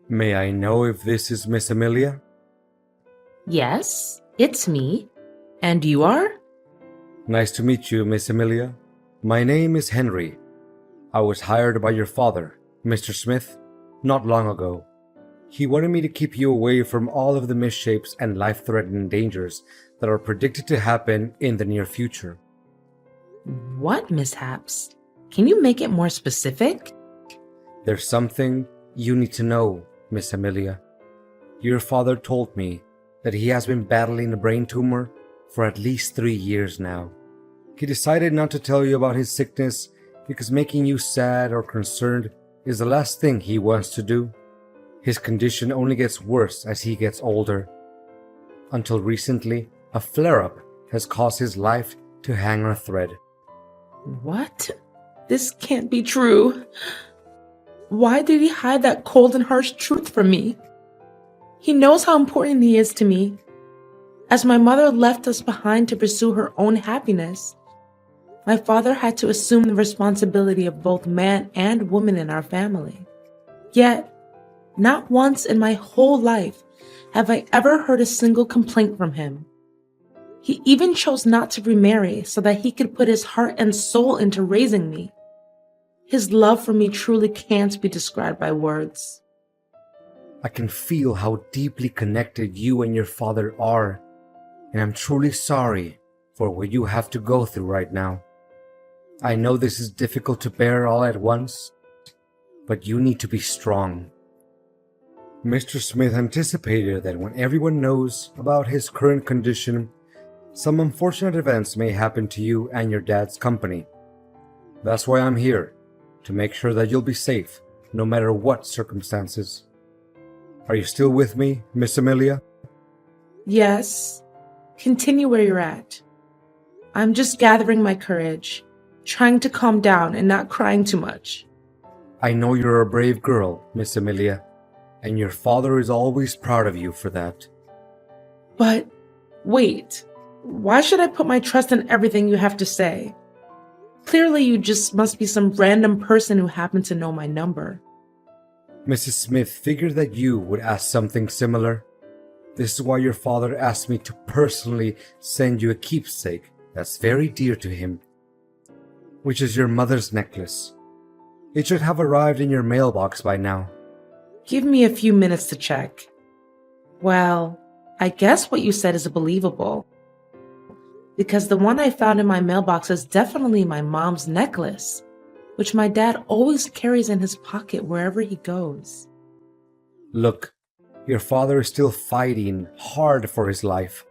May I know if this is Miss Amelia? Yes, it's me. And you are? Nice to meet you, Miss Amelia. My name is Henry. I was hired by your father, Mr. Smith, not long ago. He wanted me to keep you away from all of the misshapes and life-threatening dangers that are predicted to happen in the near future. What mishaps? Can you make it more specific? There's something you need to know, Miss Amelia. Your father told me that he has been battling a brain tumor for at least 3 years now. He decided not to tell you about his sickness because making you sad or concerned is the last thing he wants to do. His condition only gets worse as he gets older. Until recently, a flare-up has caused his life to hang on a thread. What? This can't be true. Why did he hide that cold and harsh truth from me? He knows how important he is to me, as my mother left us behind to pursue her own happiness. My father had to assume the responsibility of both man and woman in our family. Yet, not once in my whole life have I ever heard a single complaint from him. He even chose not to remarry so that he could put his heart and soul into raising me. His love for me truly can't be described by words. I can feel how deeply connected you and your father are, and I'm truly sorry for what you have to go through right now. I know this is difficult to bear all at once, but you need to be strong. Mr. Smith anticipated that when everyone knows about his current condition, some unfortunate events may happen to you and your dad's company. That's why I'm here, to make sure that you'll be safe, no matter what circumstances. Are you still with me, Miss Amelia? Yes, continue where you're at. I'm just gathering my courage, trying to calm down and not crying too much. I know you're a brave girl, Miss Amelia, and your father is always proud of you for that. But wait, why should I put my trust in everything you have to say? Clearly you just must be some random person who happened to know my number. Mrs. Smith figured that you would ask something similar. This is why your father asked me to personally send you a keepsake that's very dear to him, which is your mother's necklace. It should have arrived in your mailbox by now. Give me a few minutes to check. Well, I guess what you said is believable, because the one I found in my mailbox is definitely my mom's necklace, which my dad always carries in his pocket wherever he goes. Look, your father is still fighting hard for his life.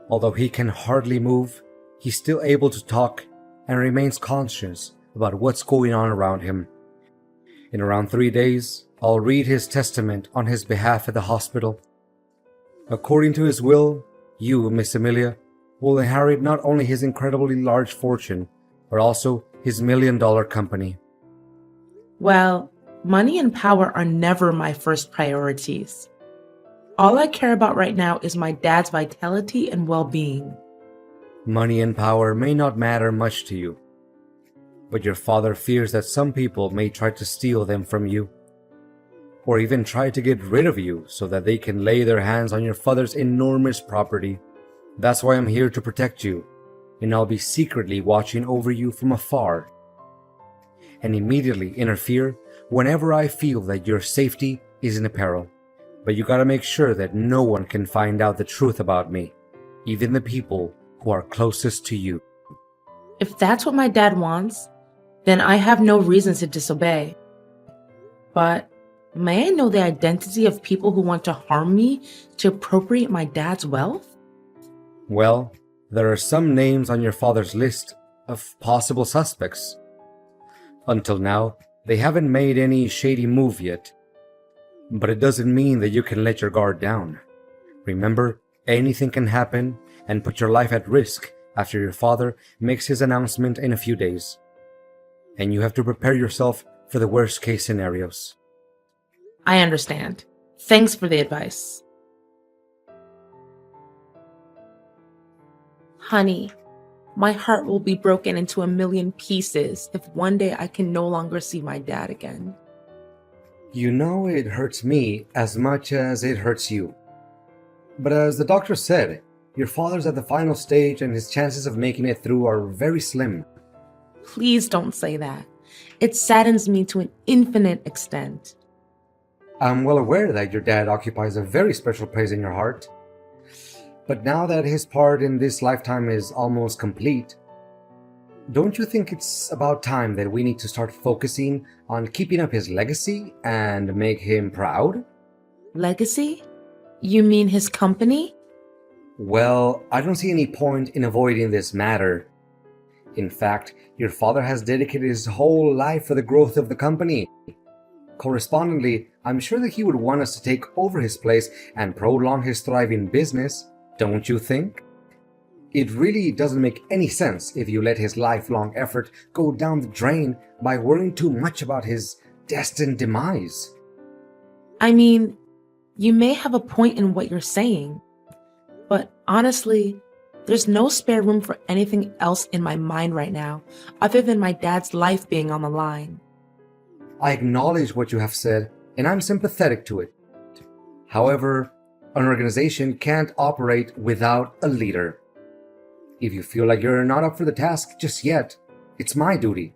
Although he can hardly move, he's still able to talk and remains conscious about what's going on around him. In around 3 days, I'll read his testament on his behalf at the hospital. According to his will, you, Miss Amelia, will inherit not only his incredibly large fortune, but also his $1 million company. Well, money and power are never my first priorities. All I care about right now is my dad's vitality and well-being. Money and power may not matter much to you, but your father fears that some people may try to steal them from you, or even try to get rid of you so that they can lay their hands on your father's enormous property. That's why I'm here to protect you, and I'll be secretly watching over you from afar, and immediately interfere whenever I feel that your safety is in peril. But you gotta make sure that no one can find out the truth about me, even the people who are closest to you. If that's what my dad wants, then I have no reason to disobey. But may I know the identity of people who want to harm me to appropriate my dad's wealth? Well, there are some names on your father's list of possible suspects. Until now, they haven't made any shady move yet. But it doesn't mean that you can let your guard down. Remember, anything can happen and put your life at risk after your father makes his announcement in a few days. And you have to prepare yourself for the worst case scenarios. I understand. Thanks for the advice. Honey, my heart will be broken into a million pieces if one day I can no longer see my dad again. You know it hurts me as much as it hurts you. But as the doctor said, your father's at the final stage and his chances of making it through are very slim. Please don't say that. It saddens me to an infinite extent. I'm well aware that your dad occupies a very special place in your heart. But now that his part in this lifetime is almost complete, don't you think it's about time that we need to start focusing on keeping up his legacy and make him proud? Legacy? You mean his company? Well, I don't see any point in avoiding this matter. In fact, your father has dedicated his whole life for the growth of the company. Correspondingly, I'm sure that he would want us to take over his place and prolong his thriving business, don't you think? It really doesn't make any sense if you let his lifelong effort go down the drain by worrying too much about his destined demise. I mean, you may have a point in what you're saying, but honestly, there's no spare room for anything else in my mind right now, other than my dad's life being on the line. I acknowledge what you have said, and I'm sympathetic to it. However, an organization can't operate without a leader. If you feel like you're not up for the task just yet, it's my duty,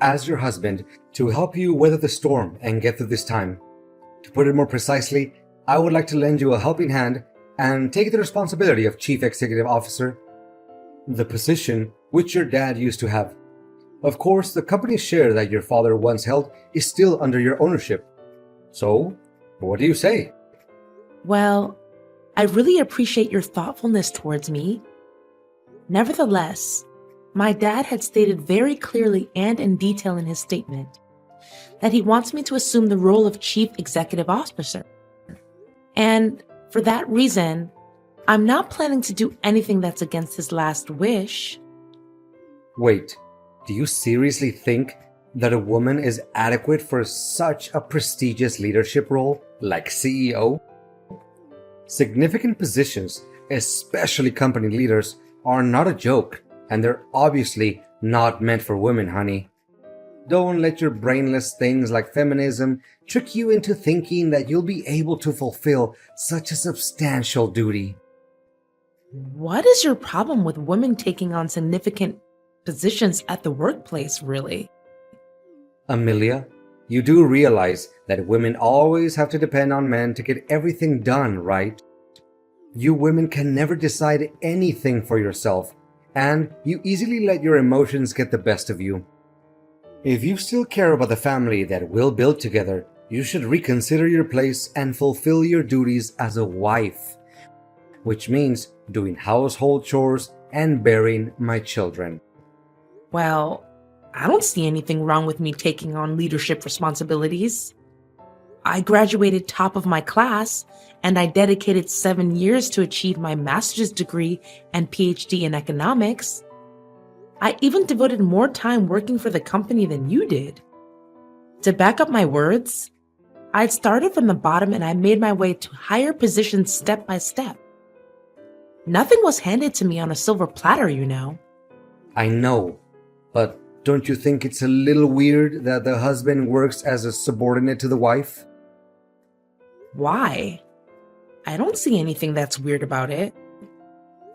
as your husband, to help you weather the storm and get through this time. To put it more precisely, I would like to lend you a helping hand and take the responsibility of Chief Executive Officer, the position which your dad used to have. Of course, the company's share that your father once held is still under your ownership. So, what do you say? Well, I really appreciate your thoughtfulness towards me. Nevertheless, my dad had stated very clearly and in detail in his statement that he wants me to assume the role of Chief Executive Officer. And for that reason, I'm not planning to do anything that's against his last wish. Wait, do you seriously think that a woman is adequate for such a prestigious leadership role like CEO? Significant positions, especially company leaders, are not a joke, and they're obviously not meant for women, honey. Don't let your brainless things like feminism trick you into thinking that you'll be able to fulfill such a substantial duty. What is your problem with women taking on significant positions at the workplace, really? Amelia, you do realize that women always have to depend on men to get everything done, right? You women can never decide anything for yourself, and you easily let your emotions get the best of you. If you still care about the family that we'll build together, you should reconsider your place and fulfill your duties as a wife, which means doing household chores and bearing my children. Well, I don't see anything wrong with me taking on leadership responsibilities. I graduated top of my class, and I dedicated 7 years to achieve my master's degree and PhD in economics. I even devoted more time working for the company than you did. To back up my words, I'd started from the bottom and I made my way to higher positions step by step. Nothing was handed to me on a silver platter, you know. I know, but don't you think it's a little weird that the husband works as a subordinate to the wife? Why? I don't see anything that's weird about it.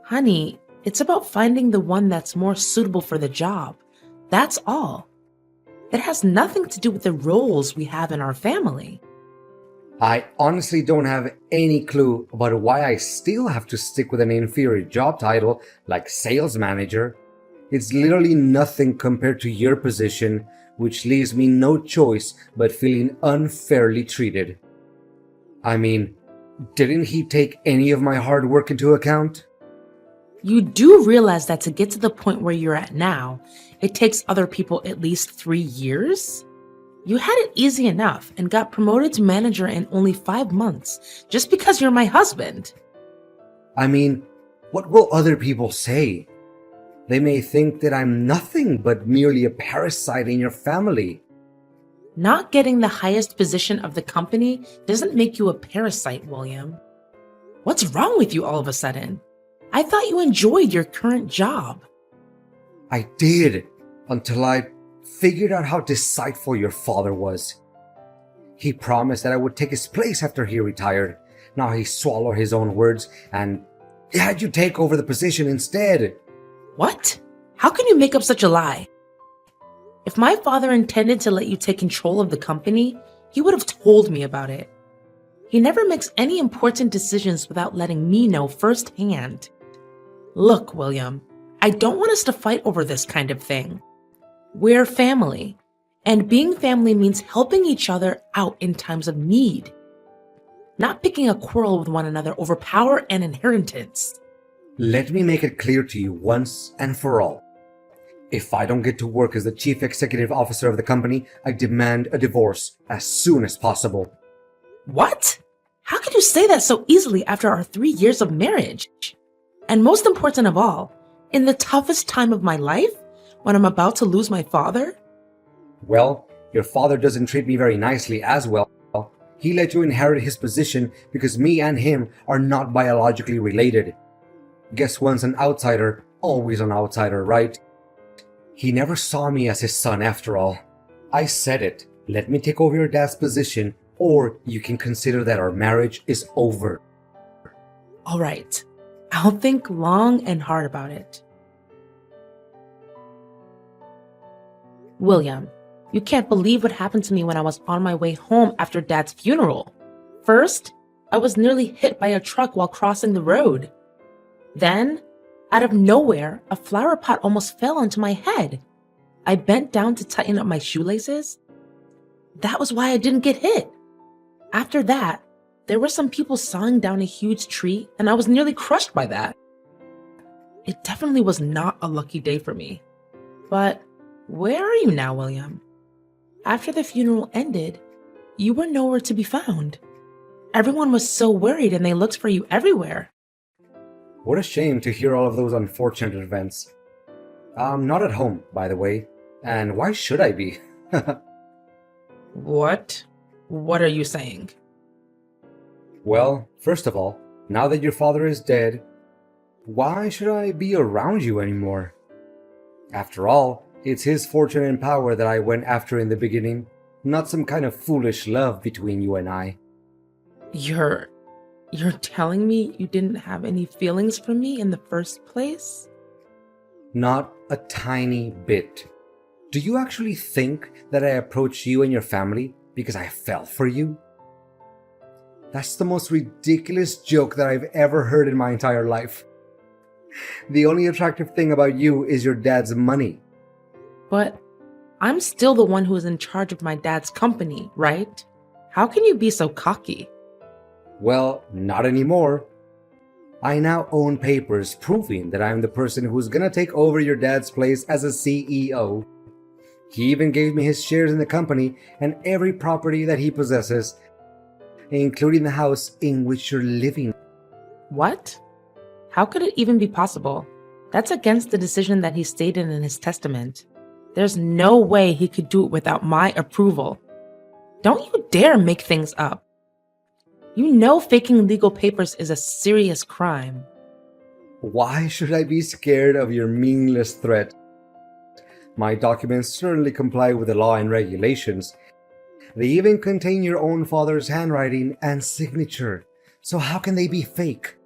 Honey, it's about finding the one that's more suitable for the job. That's all. It has nothing to do with the roles we have in our family. I honestly don't have any clue about why I still have to stick with an inferior job title like sales manager. It's literally nothing compared to your position, which leaves me no choice but feeling unfairly treated. I mean, didn't he take any of my hard work into account? You do realize that to get to the point where you're at now, it takes other people at least 3 years? You had it easy enough and got promoted to manager in only 5 months just because you're my husband. I mean, what will other people say? They may think that I'm nothing but merely a parasite in your family. Not getting the highest position of the company doesn't make you a parasite, William. What's wrong with you all of a sudden? I thought you enjoyed your current job. I did, until I figured out how deceitful your father was. He promised that I would take his place after he retired. Now he swallowed his own words and had you take over the position instead. What? How can you make up such a lie? If my father intended to let you take control of the company, he would have told me about it. He never makes any important decisions without letting me know firsthand. Look, William, I don't want us to fight over this kind of thing. We're family, and being family means helping each other out in times of need, not picking a quarrel with one another over power and inheritance. Let me make it clear to you once and for all. If I don't get to work as the chief executive officer of the company, I demand a divorce as soon as possible. What? How could you say that so easily after our 3 years of marriage? And most important of all, in the toughest time of my life, when I'm about to lose my father? Well, your father doesn't treat me very nicely as well. He let you inherit his position because me and him are not biologically related. Guess once an outsider, always an outsider, right? He never saw me as his son after all. I said it. Let me take over your dad's position, or you can consider that our marriage is over. All right. I'll think long and hard about it. William, you can't believe what happened to me when I was on my way home after Dad's funeral. First, I was nearly hit by a truck while crossing the road. Then, out of nowhere, a flower pot almost fell onto my head. I bent down to tighten up my shoelaces. That was why I didn't get hit. After that, there were some people sawing down a huge tree, and I was nearly crushed by that. It definitely was not a lucky day for me. But where are you now, William? After the funeral ended, you were nowhere to be found. Everyone was so worried and they looked for you everywhere. What a shame to hear all of those unfortunate events. I'm not at home, by the way, and why should I be? What? What are you saying? Well, first of all, now that your father is dead, why should I be around you anymore? After all, it's his fortune and power that I went after in the beginning, not some kind of foolish love between you and I. You're telling me you didn't have any feelings for me in the first place? Not a tiny bit. Do you actually think that I approached you and your family because I fell for you? That's the most ridiculous joke that I've ever heard in my entire life. The only attractive thing about you is your dad's money. But I'm still the one who is in charge of my dad's company, right? How can you be so cocky? Well, not anymore. I now own papers proving that I'm the person who's gonna take over your dad's place as a CEO. He even gave me his shares in the company and every property that he possesses, including the house in which you're living. What? How could it even be possible? That's against the decision that he stated in his testament. There's no way he could do it without my approval. Don't you dare make things up. You know faking legal papers is a serious crime. Why should I be scared of your meaningless threat? My documents certainly comply with the law and regulations. They even contain your own father's handwriting and signature, so how can they be fake?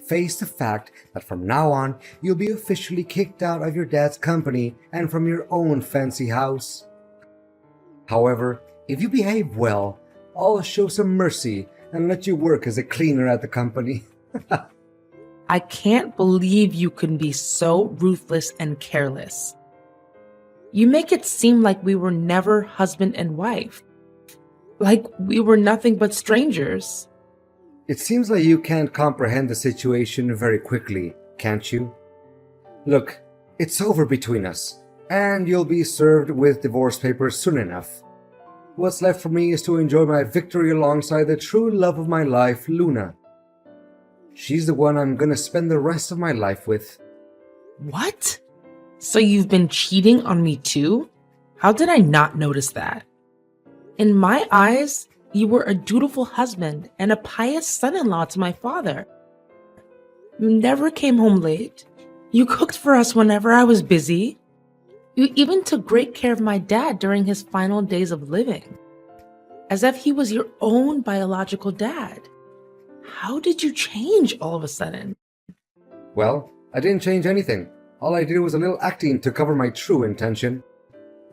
Face the fact that from now on, you'll be officially kicked out of your dad's company and from your own fancy house. However, if you behave well, I'll show some mercy and let you work as a cleaner at the company. I can't believe you can be so ruthless and careless. You make it seem like we were never husband and wife. Like we were nothing but strangers. It seems like you can't comprehend the situation very quickly, can't you? Look, it's over between us, and you'll be served with divorce papers soon enough. What's left for me is to enjoy my victory alongside the true love of my life, Luna. She's the one I'm gonna spend the rest of my life with. What? So you've been cheating on me too? How did I not notice that? In my eyes, you were a dutiful husband and a pious son-in-law to my father. You never came home late. You cooked for us whenever I was busy. You even took great care of my dad during his final days of living. as if he was your own biological dad. How did you change all of a sudden? Well, I didn't change anything. All I did was a little acting to cover my true intention.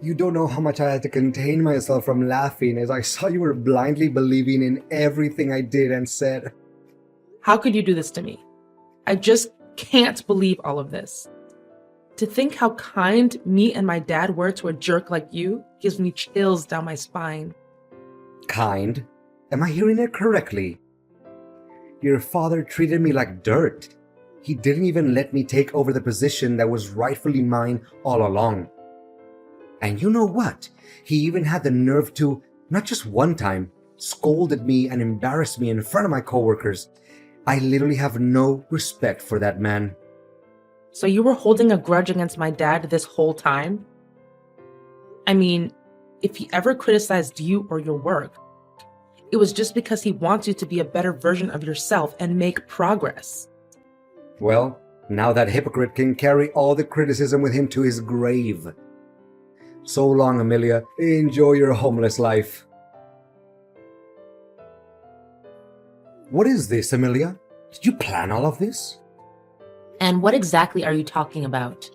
You don't know how much I had to contain myself from laughing as I saw you were blindly believing in everything I did and said. How could you do this to me? I just can't believe all of this. To think how kind me and my dad were to a jerk like you gives me chills down my spine. Kind? Am I hearing it correctly? Your father treated me like dirt. He didn't even let me take over the position that was rightfully mine all along. And you know what? He even had the nerve to, not just one time, scolded me and embarrassed me in front of my coworkers. I literally have no respect for that man. So you were holding a grudge against my dad this whole time? I mean, if he ever criticized you or your work, it was just because he wants you to be a better version of yourself and make progress. Well, now that hypocrite can carry all the criticism with him to his grave. So long, Amelia. Enjoy your homeless life. What is this, Amelia? Did you plan all of this? And what exactly are you talking about?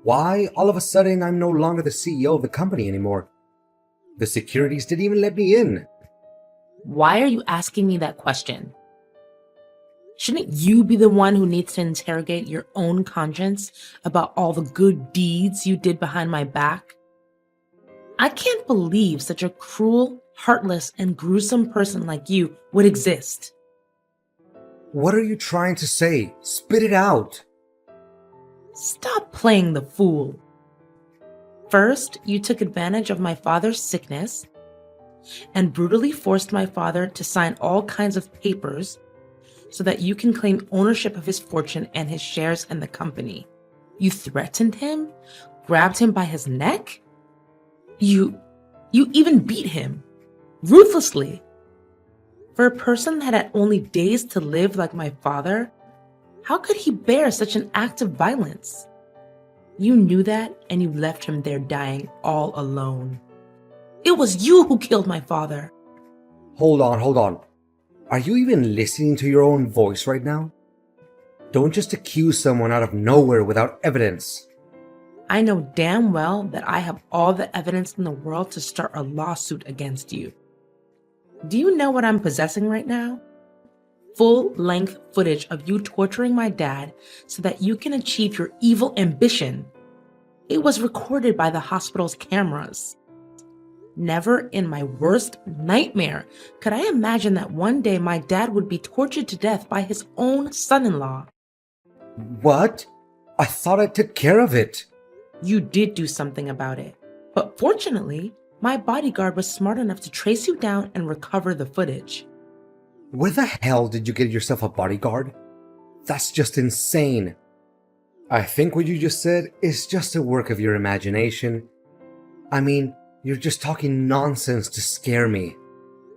Why, all of a sudden, I'm no longer the CEO of the company anymore. The securities didn't even let me in. Why are you asking me that question? Shouldn't you be the one who needs to interrogate your own conscience about all the good deeds you did behind my back? I can't believe such a cruel, heartless, and gruesome person like you would exist. What are you trying to say? Spit it out. Stop playing the fool. First, you took advantage of my father's sickness and brutally forced my father to sign all kinds of papers so that you can claim ownership of his fortune and his shares in the company. You threatened him, grabbed him by his neck. You even beat him, ruthlessly. For a person that had only days to live like my father, how could he bear such an act of violence? You knew that, and you left him there dying all alone. It was you who killed my father. Hold on. Are you even listening to your own voice right now? Don't just accuse someone out of nowhere without evidence. I know damn well that I have all the evidence in the world to start a lawsuit against you. Do you know what I'm possessing right now? Full-length footage of you torturing my dad so that you can achieve your evil ambition. It was recorded by the hospital's cameras. Never in my worst nightmare could I imagine that one day my dad would be tortured to death by his own son-in-law. What? I thought I took care of it. You did do something about it. But fortunately, my bodyguard was smart enough to trace you down and recover the footage. Where the hell did you get yourself a bodyguard? That's just insane. I think what you just said is just a work of your imagination. I mean, you're just talking nonsense to scare me.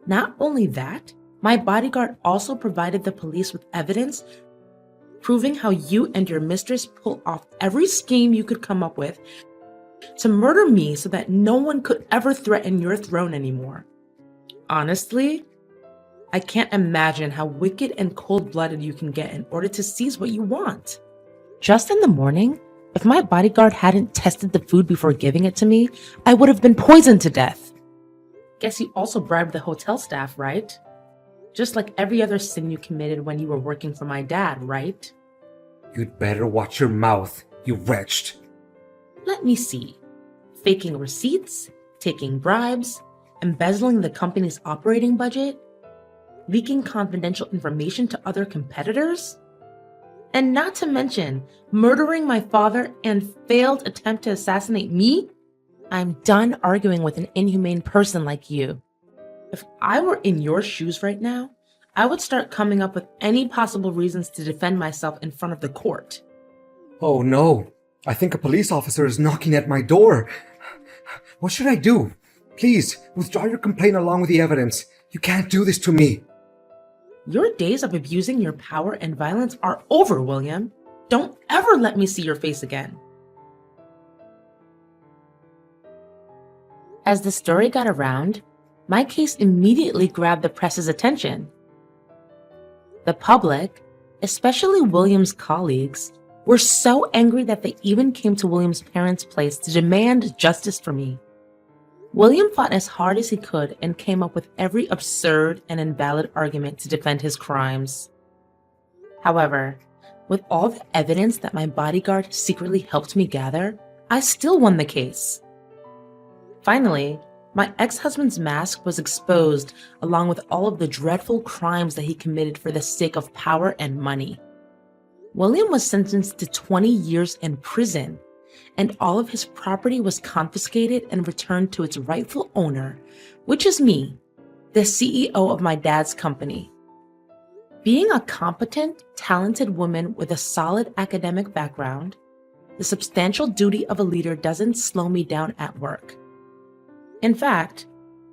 Not only that, my bodyguard also provided the police with evidence proving how you and your mistress pulled off every scheme you could come up with to murder me so that no one could ever threaten your throne anymore. Honestly, I can't imagine how wicked and cold-blooded you can get in order to seize what you want. Just in the morning, if my bodyguard hadn't tested the food before giving it to me, I would have been poisoned to death. Guess you also bribed the hotel staff, right? Just like every other sin you committed when you were working for my dad, right? You'd better watch your mouth, you wretched. Let me see. Faking receipts, taking bribes, embezzling the company's operating budget, leaking confidential information to other competitors, and not to mention murdering my father and failed attempt to assassinate me? I'm done arguing with an inhumane person like you. If I were in your shoes right now, I would start coming up with any possible reasons to defend myself in front of the court. Oh no, I think a police officer is knocking at my door. What should I do? Please, withdraw your complaint along with the evidence. You can't do this to me. Your days of abusing your power and violence are over, William. Don't ever let me see your face again. As the story got around, my case immediately grabbed the press's attention. The public, especially William's colleagues, were so angry that they even came to William's parents' place to demand justice for me. William fought as hard as he could and came up with every absurd and invalid argument to defend his crimes. However, with all the evidence that my bodyguard secretly helped me gather, I still won the case. Finally, my ex-husband's mask was exposed along with all of the dreadful crimes that he committed for the sake of power and money. William was sentenced to 20 years in prison, and all of his property was confiscated and returned to its rightful owner, which is me, the CEO of my dad's company. Being a competent, talented woman with a solid academic background, the substantial duty of a leader doesn't slow me down at work. In fact,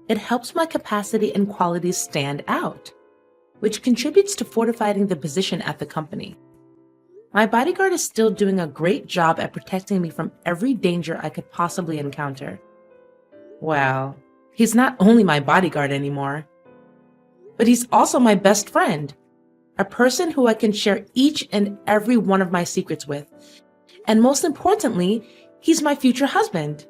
it helps my capacity and qualities stand out, which contributes to fortifying the position at the company. My bodyguard is still doing a great job at protecting me from every danger I could possibly encounter. Well, he's not only my bodyguard anymore, but he's also my best friend, a person who I can share each and every one of my secrets with. And most importantly, he's my future husband.